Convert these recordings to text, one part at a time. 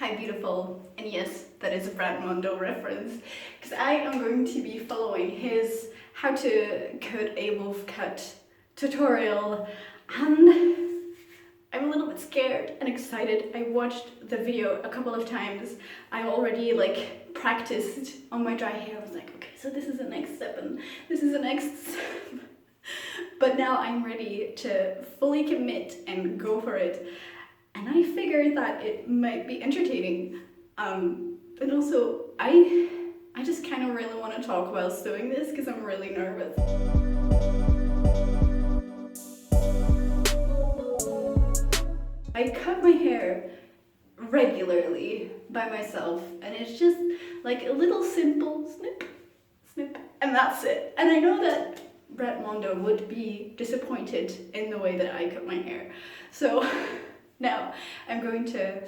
Hi beautiful, and yes, that is a Brad Mondo reference, because I am going to be following his how to cut a wolf cut tutorial, and I'm a little bit scared and excited. I watched the video a couple of times. I already practiced on my dry hair. I was like, okay, so this is the next step and this is the next step. But now I'm ready to fully commit and go for it. And I figured that it might be entertaining. And also, I just kind of really want to talk whilst doing this because I'm really nervous. I cut my hair regularly by myself, and it's just like a little simple snip, snip, and that's it. And I know that Brad Mondo would be disappointed in the way that I cut my hair. So now I'm going to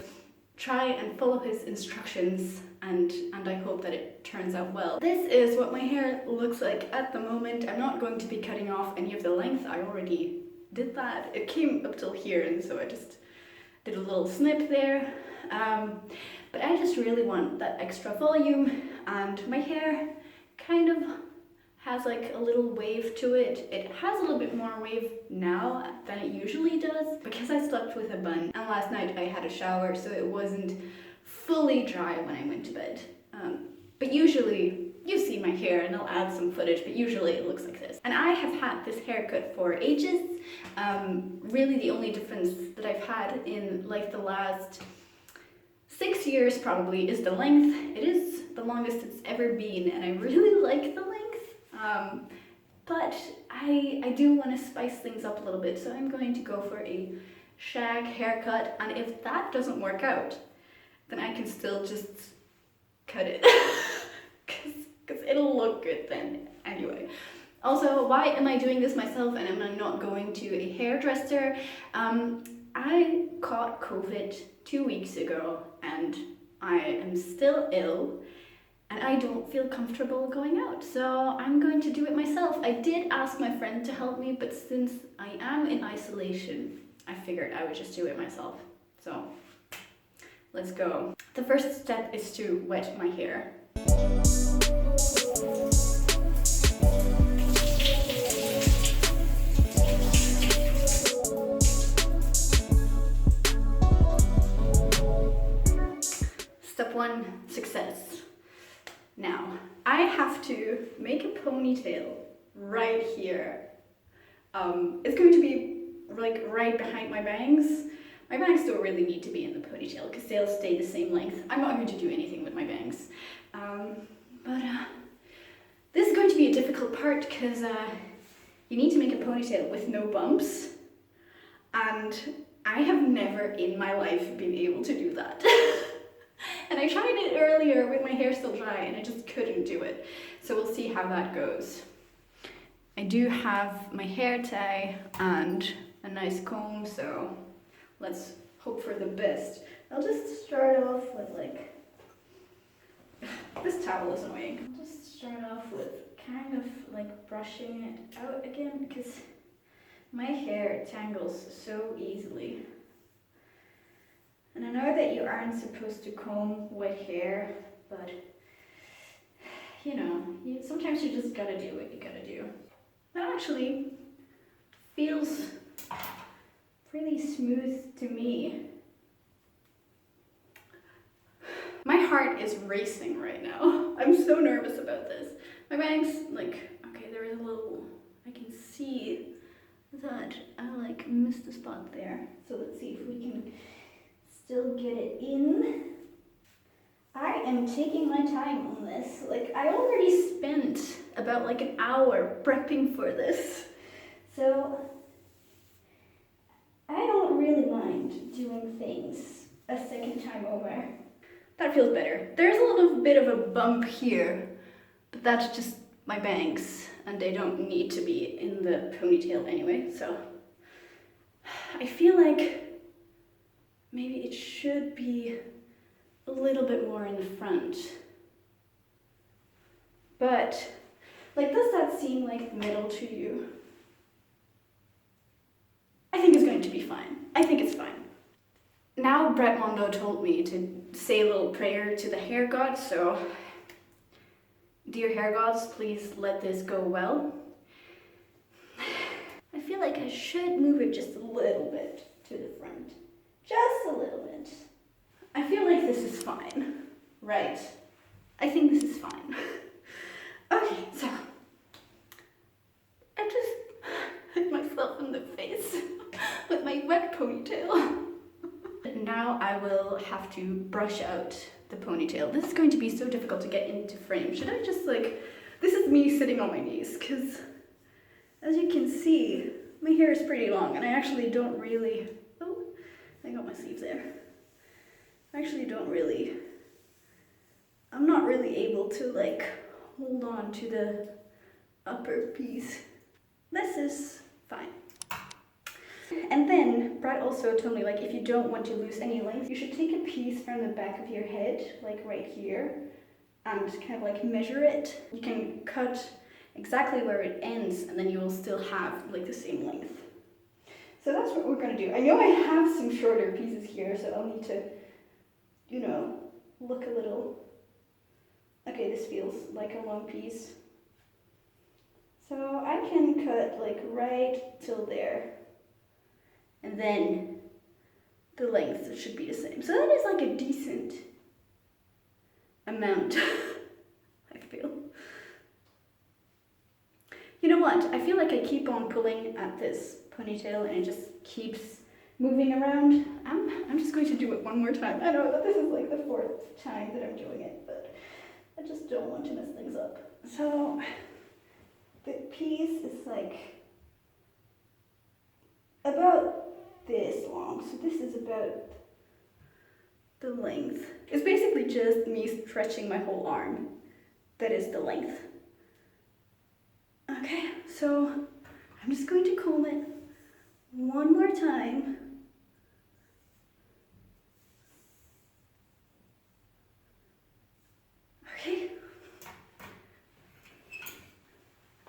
try and follow his instructions, and I hope that it turns out well. This is what my hair looks like at the moment. I'm not going to be cutting off any of the length. I already did that. It came up till here, and so I just did a little snip there. But I just really want that extra volume, and my hair kind of has like a little wave to it. It has a little bit more wave now than it usually does because I slept with a bun, and last night I had a shower, so it wasn't fully dry when I went to bed. But usually you see my hair, and I'll add some footage, but usually it looks like this. And I have had this haircut for ages. Really the only difference that I've had in like the last 6 years probably is the length. It is the longest it's ever been, and I really like the length. But I do want to spice things up a little bit, so I'm going to go for a shag haircut, and if that doesn't work out, then I can still just cut it, because it'll look good then anyway. Also, why am I doing this myself and am I not going to a hairdresser? I caught COVID 2 weeks ago, and I am still ill, and I don't feel comfortable going out, so I'm going to do it myself. I did ask my friend to help me, but since I am in isolation, I figured I would just do it myself. So let's go. The first step is to wet my hair. Step 1, success. Now, I have to make a ponytail right here. It's going to be like right behind my bangs. My bangs don't really need to be in the ponytail because they'll stay the same length. I'm not going to do anything with my bangs. But this is going to be a difficult part because you need to make a ponytail with no bumps. And I have never in my life been able to do that. And I tried it earlier with my hair still dry, and I just couldn't do it. So we'll see how that goes. I do have my hair tie and a nice comb, so let's hope for the best. I'll just start off with this towel is annoying. I'll just start off with kind of like brushing it out again, because my hair tangles so easily. And I know that you aren't supposed to comb wet hair, but you know, sometimes you just gotta do what you gotta do. That actually feels pretty smooth to me. My heart is racing right now. I'm so nervous about this. My bangs, okay, there is a little, I can see that I missed a spot there. So let's see if we can still get it in. I am taking my time on this. I already spent about an hour prepping for this. So I don't really mind doing things a second time over. That feels better. There's a little bit of a bump here, but that's just my bangs, and they don't need to be in the ponytail anyway, so I feel like maybe it should be a little bit more in the front. But, does that seem like middle to you? I think it's going to be fine. I think it's fine. Now Brad Mondo told me to say a little prayer to the hair gods, so dear hair gods, please let this go well. I feel like I should move it just a little bit to the front. Just a little bit. I feel like this is fine. Right. I think this is fine. Okay, so I just hit myself in the face with my wet ponytail. Now I will have to brush out the ponytail. This is going to be so difficult to get into frame. Should I just this is me sitting on my knees, because as you can see, my hair is pretty long and I actually don't really, oh, I got my sleeves there. I actually don't really, I'm not really able to hold on to the upper piece. This is fine. And then Brad also told me if you don't want to lose any length, you should take a piece from the back of your head, right here, and kind of measure it. You can cut exactly where it ends and then you will still have the same length. So that's what we're gonna do. I know I have some shorter pieces here, so I'll need to, look a little. Okay, this feels like a long piece. So I can cut right till there. And then the length should be the same. So that is a decent amount, I feel. You know what? I feel like I keep on pulling at this ponytail and it just keeps moving around. I'm just going to do it one more time. I know that this is the fourth time that I'm doing it, but I just don't want to mess things up. So the piece is about this long. So this is about the length. It's basically just me stretching my whole arm. That is the length. Okay, so I'm just going to comb it one more time. Okay.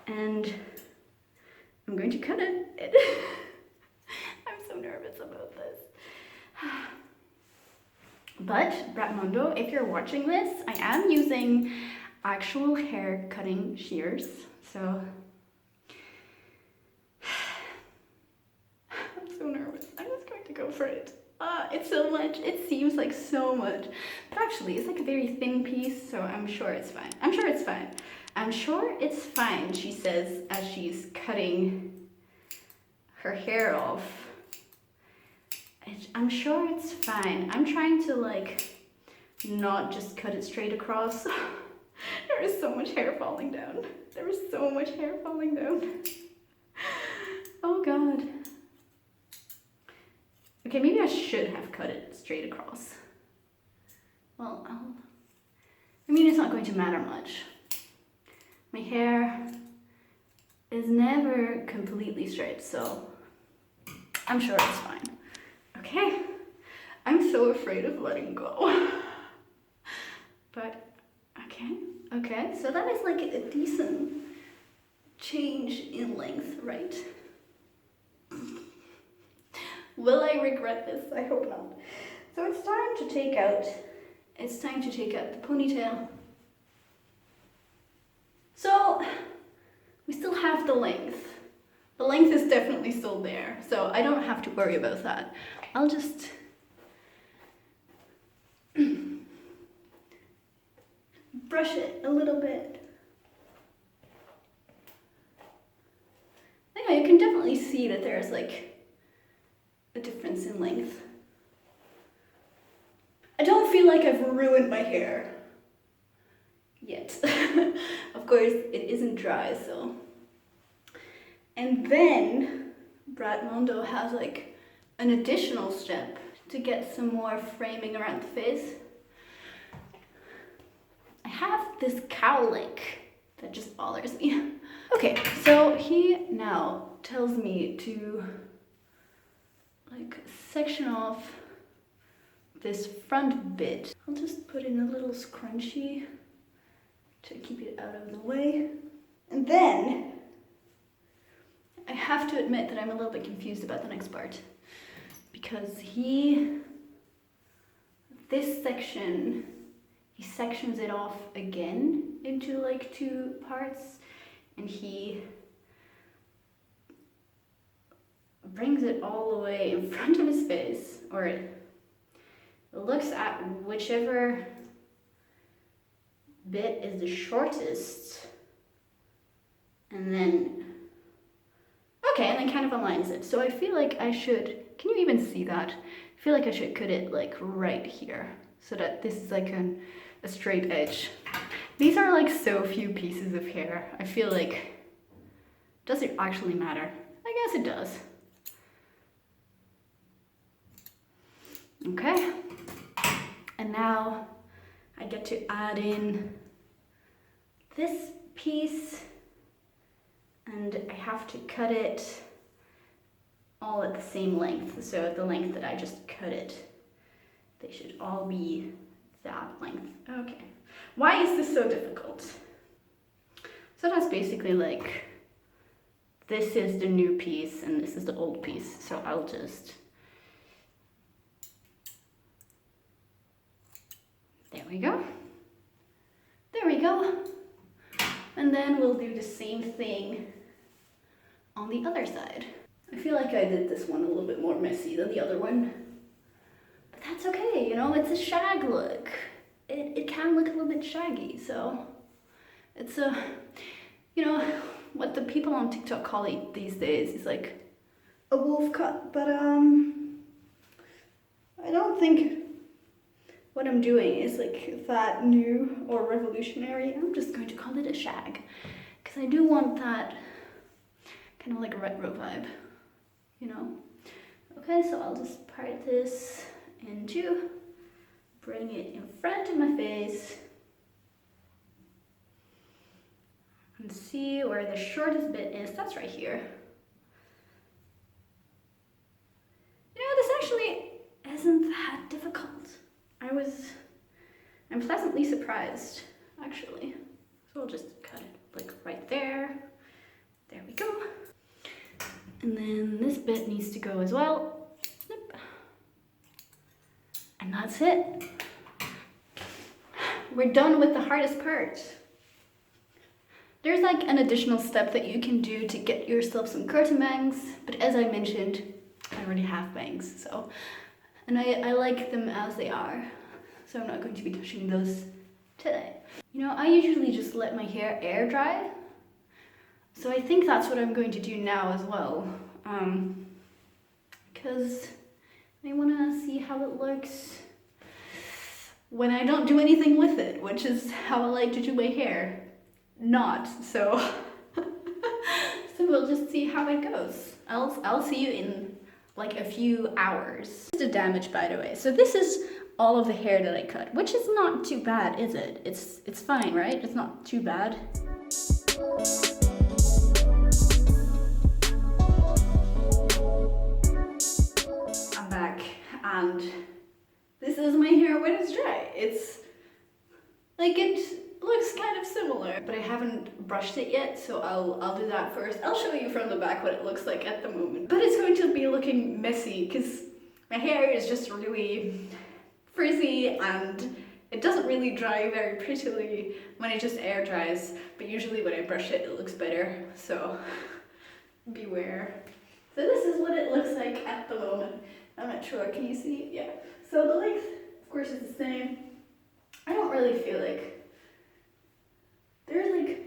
And I'm going to cut it. I'm so nervous about this. But, Brad Mondo, if you're watching this, I am using actual hair cutting shears, so I'm so nervous. I'm just going to go for it. It's so much. It seems like so much. But actually, it's a very thin piece, so I'm sure it's fine. I'm sure it's fine. I'm sure it's fine, she says as she's cutting her hair off. I'm sure it's fine. I'm trying to not just cut it straight across. There is so much hair falling down. There is so much hair falling down. Oh God. Okay, maybe I should have cut it straight across. Well, I mean, it's not going to matter much. My hair is never completely straight, so I'm sure it's fine. Okay, I'm so afraid of letting go. But, okay, so that is a decent change in length, right? Will I regret this? I hope not. So it's time to take out the ponytail. So we still have the length. The length is definitely still there, so I don't have to worry about that. I'll just brush it a little bit. Yeah, you can definitely see that there's a difference in length. I don't feel like I've ruined my hair yet. Of course, it isn't dry, so. And then Brad Mondo has an additional step to get some more framing around the face. I have this cowlick that just bothers me. Okay, so he now tells me to section off this front bit. I'll just put in a little scrunchie to keep it out of the way. And then I have to admit that I'm a little bit confused about the next part, because he this section, he sections it off again into like 2 parts, and he brings it all the way in front of his face, or it looks at whichever bit is the shortest, and then and then kind of aligns it. So I feel like I should, can you even see that? I feel like I should cut it like right here so that this is like a straight edge. These are like so few pieces of hair. I feel like, does it actually matter? I guess it does. Okay, and now I get to add in this piece, and I have to cut it all at the same length. So the length that I just cut it, they should all be that length. Okay, why is this so difficult? So that's basically like, this is the new piece and this is the old piece. So I'll just, there we go. There we go. And then we'll do the same thing on the other side. I feel like I did this one a little bit more messy than the other one. But that's okay, you know, it's a shag look. It can look a little bit shaggy, so it's a, you know, what the people on TikTok call it these days is like a wolf cut, but I don't think what I'm doing is like that new or revolutionary. I'm just going to call it a shag, because I do want that kind of like a retro vibe, you know. Okay, so I'll just part this in 2, bring it in front of my face, and see where the shortest bit is. That's right here. You know, this actually isn't that difficult. I'm pleasantly surprised, actually. So we'll just cut it like right there. There we go. And then this bit needs to go as well. Snip. And that's it. We're done with the hardest part. There's like an additional step that you can do to get yourself some curtain bangs, but as I mentioned, I already have bangs, so, and I like them as they are, so I'm not going to be touching those today. You know, I usually just let my hair air dry, so I think that's what I'm going to do now as well, because I want to see how it looks when I don't do anything with it, which is how I like to do my hair. Not, so so we'll just see how it goes. I'll see you in like a few hours. This is the damage, by the way. So this is all of the hair that I cut, which is not too bad, is it? It's fine, right? It's not too bad. I'm back, and this is my hair when it's dry. It's like, it looks kind of similar, but I haven't brushed it yet, so I'll do that first. I'll show you from the back what it looks like at the moment. But it's going to be looking messy because my hair is just really frizzy and it doesn't really dry very prettily when it just air dries, but usually when I brush it, it looks better, so beware. So this is what it looks like at the moment. I'm not sure, can you see? Yeah. So the length, of course, is the same. I don't really feel like there's like,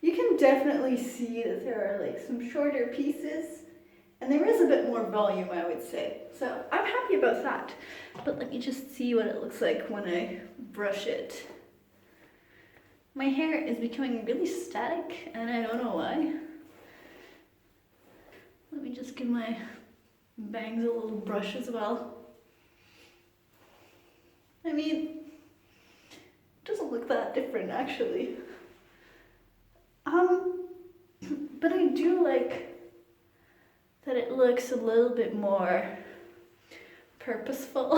you can definitely see that there are like some shorter pieces and there is a bit more volume, I would say. So I'm happy about that. But let me just see what it looks like when I brush it. My hair is becoming really static and I don't know why. Let me just give my bangs a little brush as well. I mean, doesn't look that different actually. But I do like that it looks a little bit more purposeful.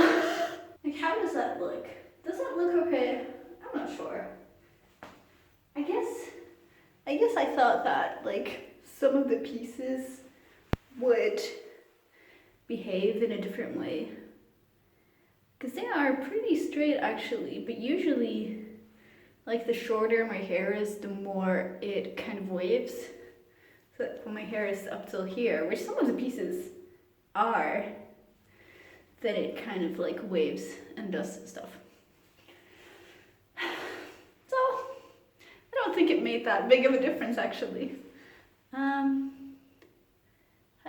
Like, how does that look? Does that look okay? I'm not sure. I guess I thought that like some of the pieces would behave in a different way. Because they are pretty straight actually, but usually like the shorter my hair is, the more it kind of waves. So that when my hair is up till here, which some of the pieces are, then it kind of like waves and does stuff. So I don't think it made that big of a difference actually. I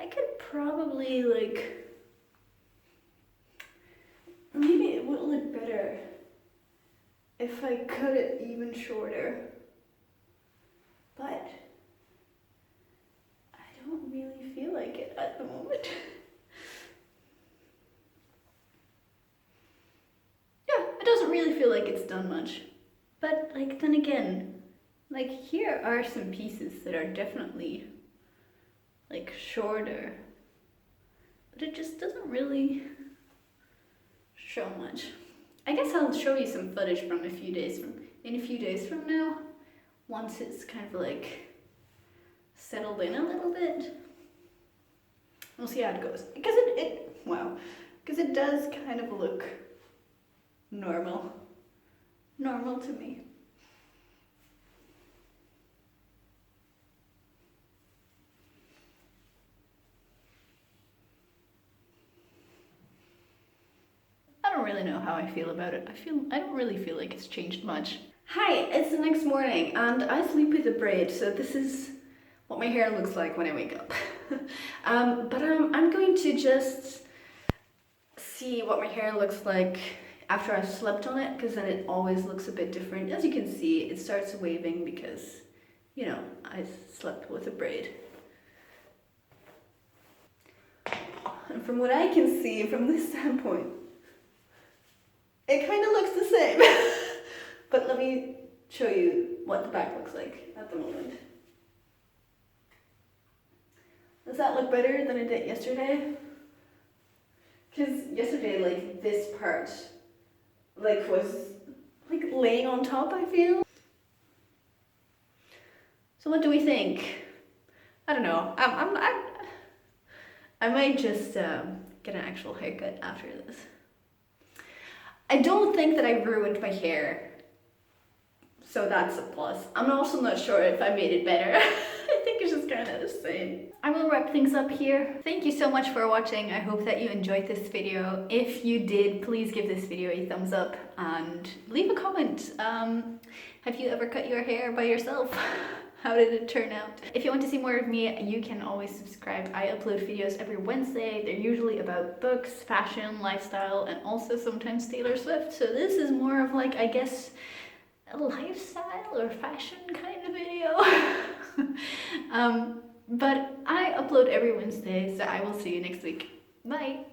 could probably like, maybe it would look better if I cut it even shorter, but I don't really feel like it at the moment. Yeah, it doesn't really feel like it's done much. But like, then again, like here are some pieces that are definitely like shorter, but it just doesn't really show much. I guess I'll show you some footage from a few days from now, once it's kind of like settled in a little bit. We'll see how it goes. Because because it does kind of look normal to me. I don't really know how I feel about it. I don't really feel like it's changed much. Hi, it's the next morning and I sleep with a braid, so this is what my hair looks like when I wake up. I'm going to just see what my hair looks like after I've slept on it, because then it always looks a bit different. As you can see, it starts waving because, you know, I slept with a braid. And from what I can see from this standpoint, it kind of looks the same. But let me show you what the back looks like at the moment. Does that look better than it did yesterday? Because yesterday, like, this part, like, was, like, laying on top, I feel. So what do we think? I don't know. I might just get an actual haircut after this. I don't think that I ruined my hair, so that's a plus. I'm also not sure if I made it better. I think it's just kind of the same. I will wrap things up here. Thank you so much for watching. I hope that you enjoyed this video. If you did, please give this video a thumbs up and leave a comment. Have you ever cut your hair by yourself? How did it turn out? If you want to see more of me, you can always subscribe. I upload videos every Wednesday. They're usually about books, fashion, lifestyle, and also sometimes Taylor Swift. So this is more of like, I guess, a lifestyle or fashion kind of video. But I upload every Wednesday, so I will see you next week. Bye!